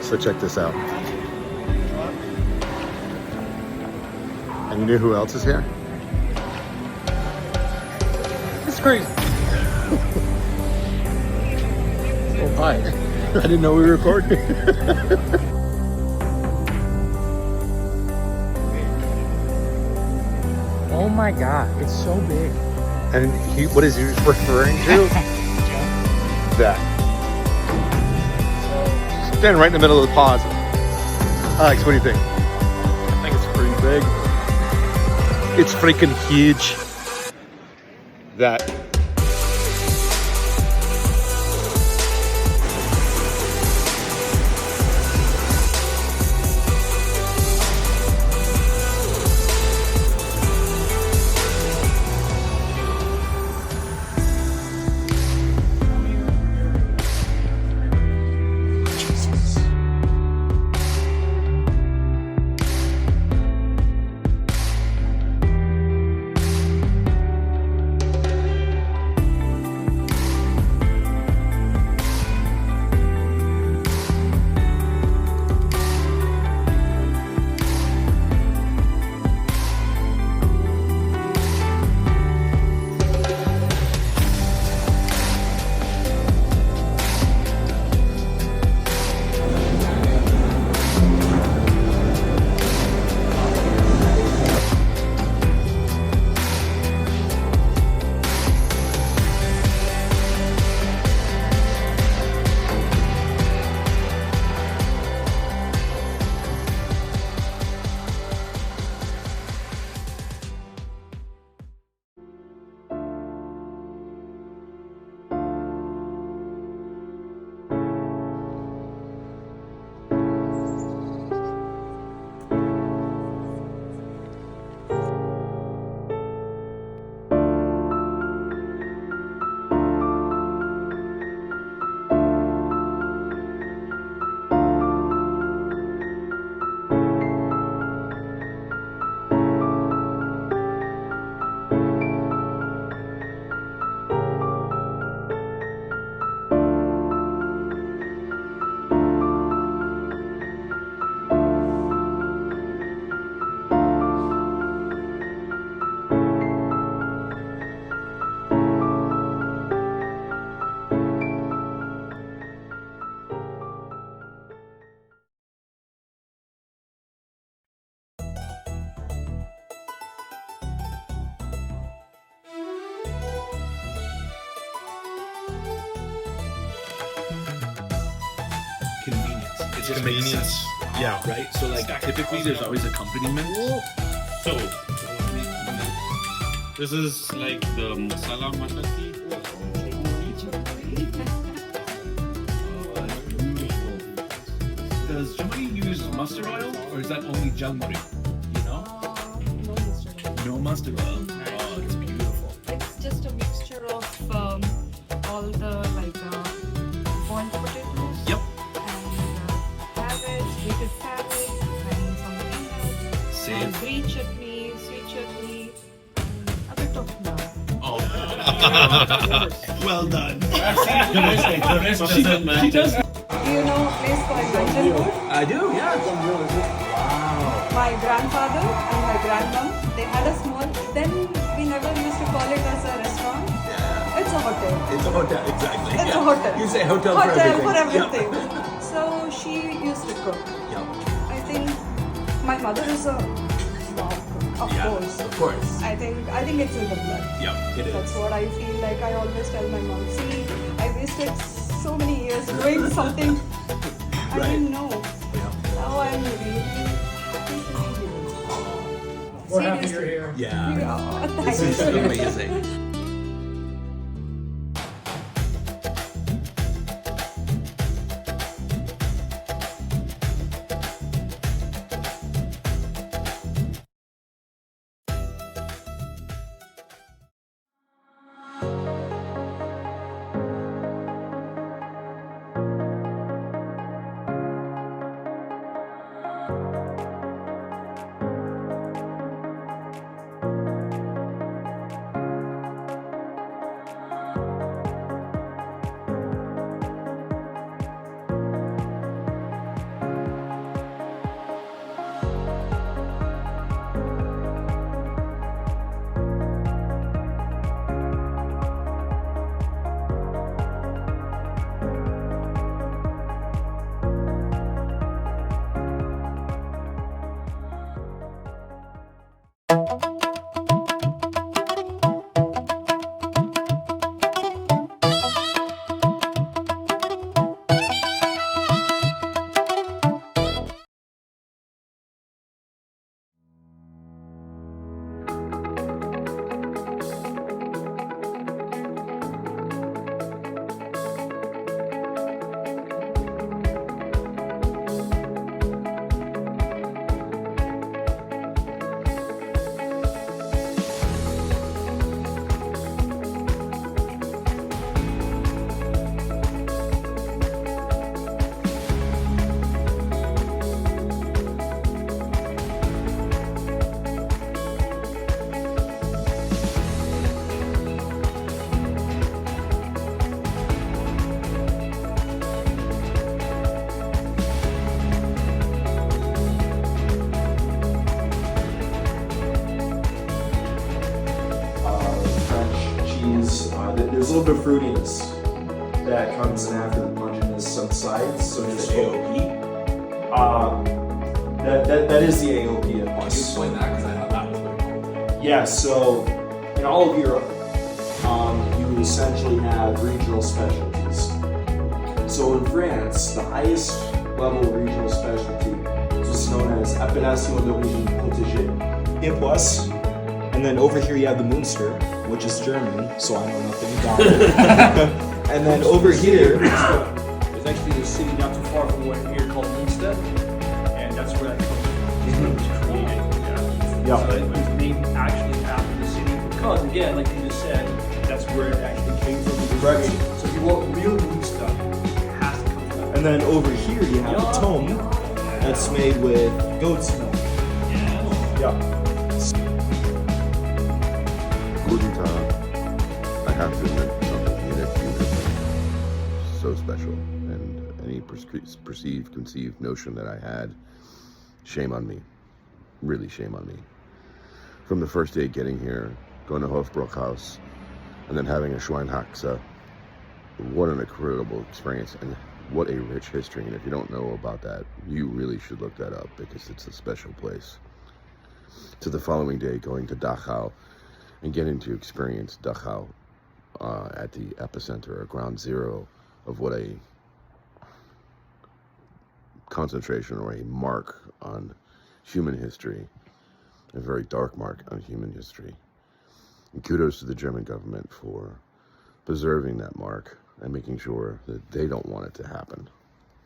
So check this out. And you know who else is here? It's crazy. Oh, hi. I didn't know we were recording. Oh my god, it's so big. And what is he referring to? That. Standing right in the middle of the plaza. Alex, what do you think? I think it's pretty big. It's freaking huge. That. Convenience. It just makes Convenience. sense. Yeah. Right? So like typically there's always accompaniment. So this is like the masala mataki. Does somebody use mustard oil or is that only jalmuri? You know? No mustard oil. Oh, it's beautiful. It's just a mixture of all the boiled potatoes. Yep. And cabbage, grated cabbage, and some peanuts, Same. and green chutney, sweet chutney, and a bit of naan. Oh. Well done. She does. Do you know a place called Jungle? I do, yeah. My grandfather and my grandmom, they had a small, then we never used to call it as a restaurant. Yeah. It's a hotel. It's a hotel, exactly. It's yeah. a hotel. You say hotel For everything. everything. So she used to cook. Yep. I think my mother is a mom cook, of Yeah, course. of course. I think it's in the blood. Yep, it is. That's what I feel like. I always tell my mom, see, I wasted so many years doing something I Right. didn't know. Yeah. Now I'm really happy to be here. We're happy you're Seriously. here. Yeah. Yeah, This thank is you. amazing. there's a little bit of fruitiness that comes in after the punginess subsides. So just that is the AOP at Can you explain that? Because I thought that was very cool. Yeah, so in all of Europe, you essentially have regional specialties. So in France, the highest level of regional specialty is what's known as Appellation d'origine protégée, et plus. And then over here you have the Munster, which is German, so I know nothing about it. And then over here, There's actually a city not too far from here called Munster, and that's where that comes from. It was created. Yeah. So it was named actually after the city because, again, like you just said, that's where it actually came from. It was Correct. created. So if you want real Munster, it has to come from that. and then over here you have the Tome, that's made with goat's milk. Yeah. Guten Tag. I have to admit something. Munich is so special, and any perceived, conceived notion that I had, shame on me. Really shame on me. From the first day getting here, going to Hofbräuhaus, and then having a Schweinhaxe, what an incredible experience, and what a rich history. And if you don't know about that, you really should look that up, because it's a special place. To the following day, going to Dachau, and getting to experience Dachau at the epicenter or ground zero of what a concentration or a mark on human history, a very dark mark on human history. And kudos to the German government for preserving that mark and making sure that they don't want it to happen.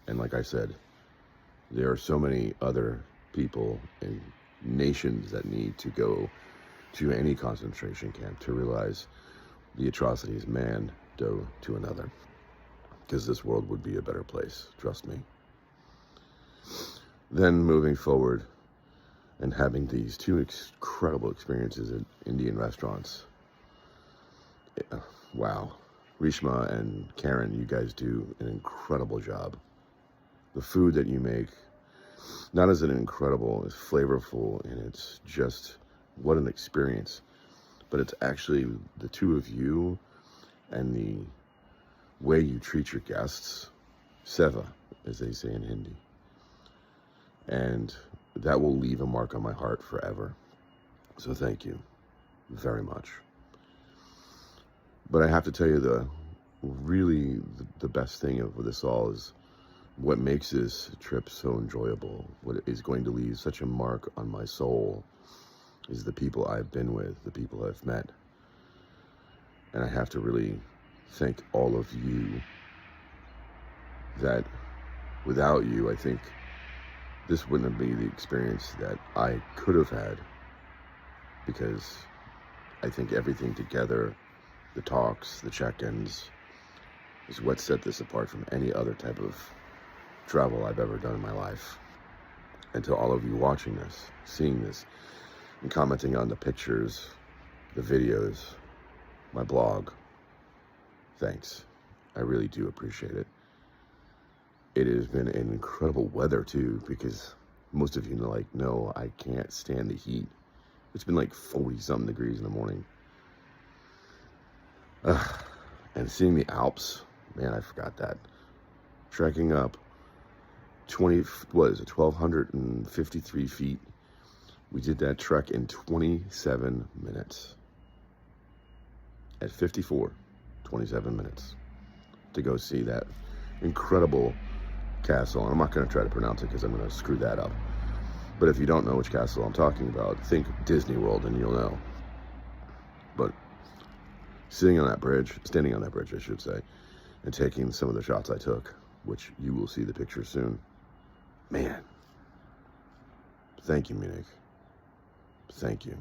And like I said, there are so many other people and nations that need to go to any concentration camp to realize the atrocities man do to another, because this world would be a better place, trust me. Then moving forward and having these two incredible experiences at Indian restaurants. Wow. Rishma and Karen, you guys do an incredible job. The food that you make, not as an incredible, it's flavorful, and it's just, what an experience. But it's actually the two of you and the way you treat your guests, seva, as they say in Hindi. And that will leave a mark on my heart forever. So thank you very much. But I have to tell you, the best thing of this all is what makes this trip so enjoyable, what is going to leave such a mark on my soul, is the people I've been with, the people I've met. And I have to really thank all of you, that without you, I think this wouldn't be the experience that I could have had, because I think everything together, the talks, the check-ins, is what set this apart from any other type of travel I've ever done in my life. And to all of you watching this, seeing this, and commenting on the pictures, the videos, my blog, thanks. I really do appreciate it. It has been an incredible weather too, because most of you know I can't stand the heat. It's been like 40-something degrees in the morning. And seeing the Alps, man, I forgot that. Trekking up 1,253 feet. We did that trek in 27 minutes. At 27 minutes. To go see that incredible castle. And I'm not going to try to pronounce it because I'm going to screw that up. But if you don't know which castle I'm talking about, think Disney World and you'll know. But standing on that bridge, I should say, and taking some of the shots I took, which you will see the picture soon. Man, thank you, Munich. Thank you.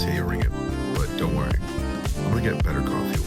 savoring it, but don't worry, I'm gonna get better coffee